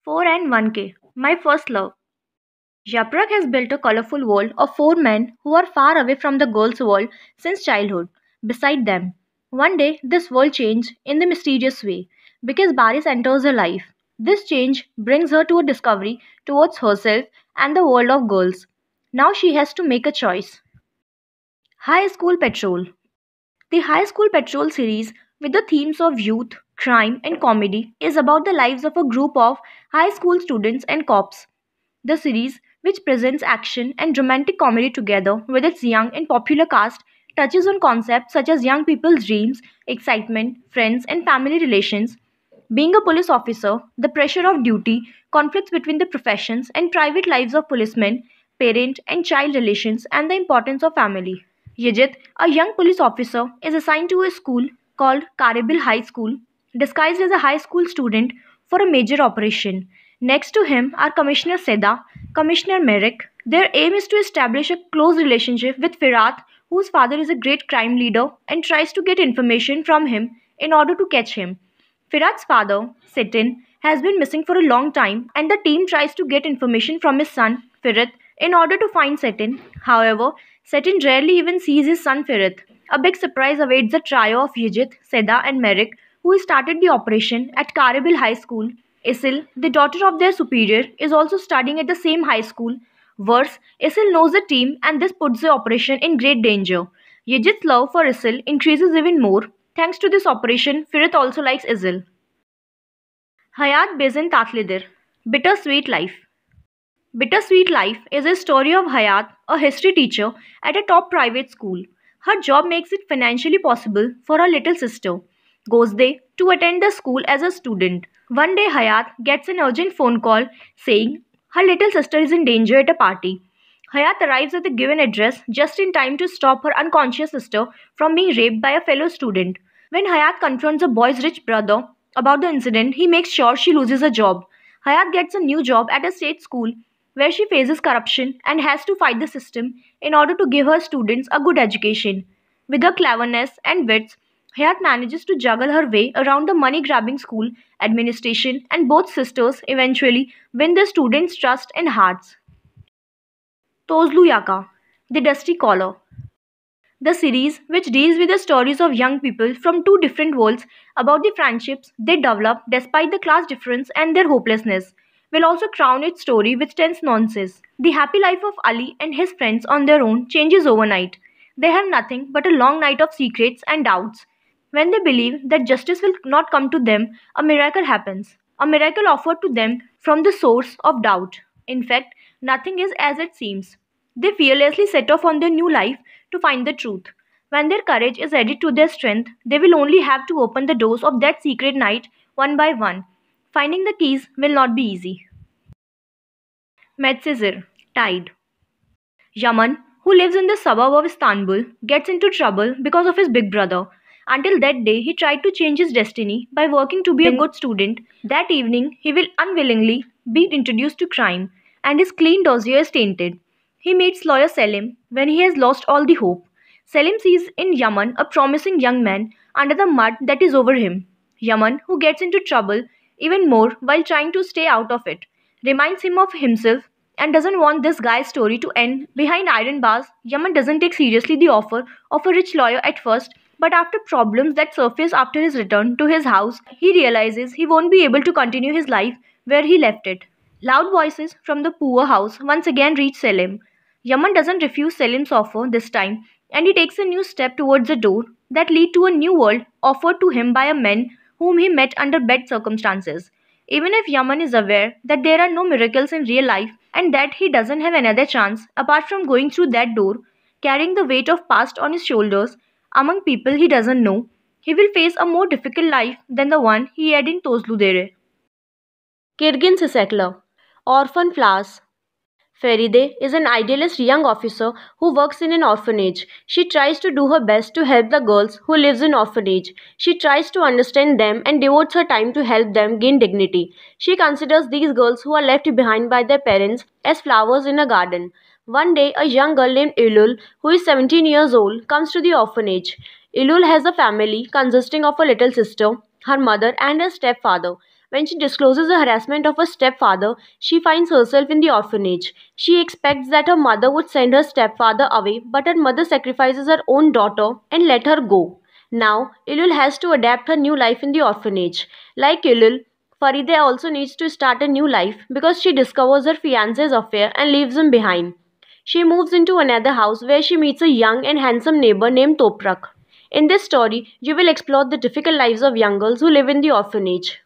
4 and 1K, my first love. Japrak has built a colorful world of four men who are far away from the girls' world since childhood. Beside them, one day this world changes in the mysterious way because Baris enters her life. This change brings her to a discovery towards herself and the world of girls. Now she has to make a choice. High School Patrol. The High School Patrol series, with the themes of youth, crime, and comedy, is about the lives of a group of high school students and cops. The series, which presents action and romantic comedy together with its young and popular cast, touches on concepts such as young people's dreams, excitement, friends, and family relations. Being a police officer, the pressure of duty, conflicts between the professions, and private lives of policemen, parent and child relations, and the importance of family. Yajit, a young police officer, is assigned to a school called Karibil High School, disguised as a high school student for a major operation. Next to him are Commissioner Seda, Commissioner Merrick. Their aim is to establish a close relationship with Firat, whose father is a great crime leader and tries to get information from him in order to catch him. Firat's father, Sitin, has been missing for a long time, and the team tries to get information from his son, Firat, in order to find Sitin. However, Sitin rarely even sees his son Firat. A big surprise awaits the trio of Yijit, Seda, and Merrick, who started the operation at Karibil High School. Isil, the daughter of their superior, is also studying at the same high school. Worse, Isil knows the team, and this puts the operation in great danger. Yijit's love for Isil increases even more. Thanks to this operation, Firat also likes Isil. Hayat Bezin Tatlidir. Bittersweet Life. Bittersweet Life is a story of Hayat, a history teacher at a top private school. Her job makes it financially possible for her little sister. Goes there to attend the school as a student. One day Hayat gets an urgent phone call saying her little sister is in danger at a party. Hayat arrives at the given address just in time to stop her unconscious sister from being raped by a fellow student. When Hayat confronts the boy's rich brother about the incident, he makes sure she loses her job. Hayat gets a new job at a state school where she faces corruption and has to fight the system in order to give her students a good education. With her cleverness and wits, Hayat manages to juggle her way around the money grabbing school administration, and both sisters eventually win the students' trust and hearts. Tozlu Yaka, The Dusty Collar. The series, which deals with the stories of young people from two different worlds about the friendships they develop despite the class difference and their hopelessness, will also crown its story with tense nonsense. The happy life of Ali and his friends on their own changes overnight. They have nothing but a long night of secrets and doubts. When they believe that justice will not come to them, a miracle happens. A miracle offered to them from the source of doubt. In fact, nothing is as it seems. They fearlessly set off on their new life to find the truth. When their courage is added to their strength, they will only have to open the doors of that secret night one by one. Finding the keys will not be easy. Medcezir, Tide. Yaman, who lives in the suburb of Istanbul, gets into trouble because of his big brother. Until that day, he tried to change his destiny by working to be a good student. That evening, he will unwillingly be introduced to crime, and his clean dossier is tainted. He meets lawyer Selim when he has lost all the hope. Selim sees in Yaman a promising young man under the mud that is over him. Yaman, who gets into trouble even more while trying to stay out of it, reminds him of himself and doesn't want this guy's story to end behind iron bars. Yaman doesn't take seriously the offer of a rich lawyer at first, but after problems that surface after his return to his house, he realizes he won't be able to continue his life where he left it. Loud voices from the poor house once again reach Selim. Yaman doesn't refuse Selim's offer this time, and he takes a new step towards the door that lead to a new world offered to him by a man whom he met under bad circumstances. Even if Yaman is aware that there are no miracles in real life and that he doesn't have another chance apart from going through that door, carrying the weight of past on his shoulders among people he doesn't know, he will face a more difficult life than the one he had in Tozludere. Kirgin Sisekla, Orphan Flowers. Feride is an idealist young officer who works in an orphanage. She tries to do her best to help the girls who live in orphanage. She tries to understand them and devotes her time to help them gain dignity. She considers these girls who are left behind by their parents as flowers in a garden. One day, a young girl named Ilul, who is 17 years old, comes to the orphanage. Ilul has a family consisting of a little sister, her mother, and her stepfather. When she discloses the harassment of her stepfather, she finds herself in the orphanage. She expects that her mother would send her stepfather away, but her mother sacrifices her own daughter and let her go. Now, Ilul has to adapt her new life in the orphanage. Like Ilul, Faride also needs to start a new life because she discovers her fiance's affair and leaves him behind. She moves into another house where she meets a young and handsome neighbor named Toprak. In this story, you will explore the difficult lives of young girls who live in the orphanage.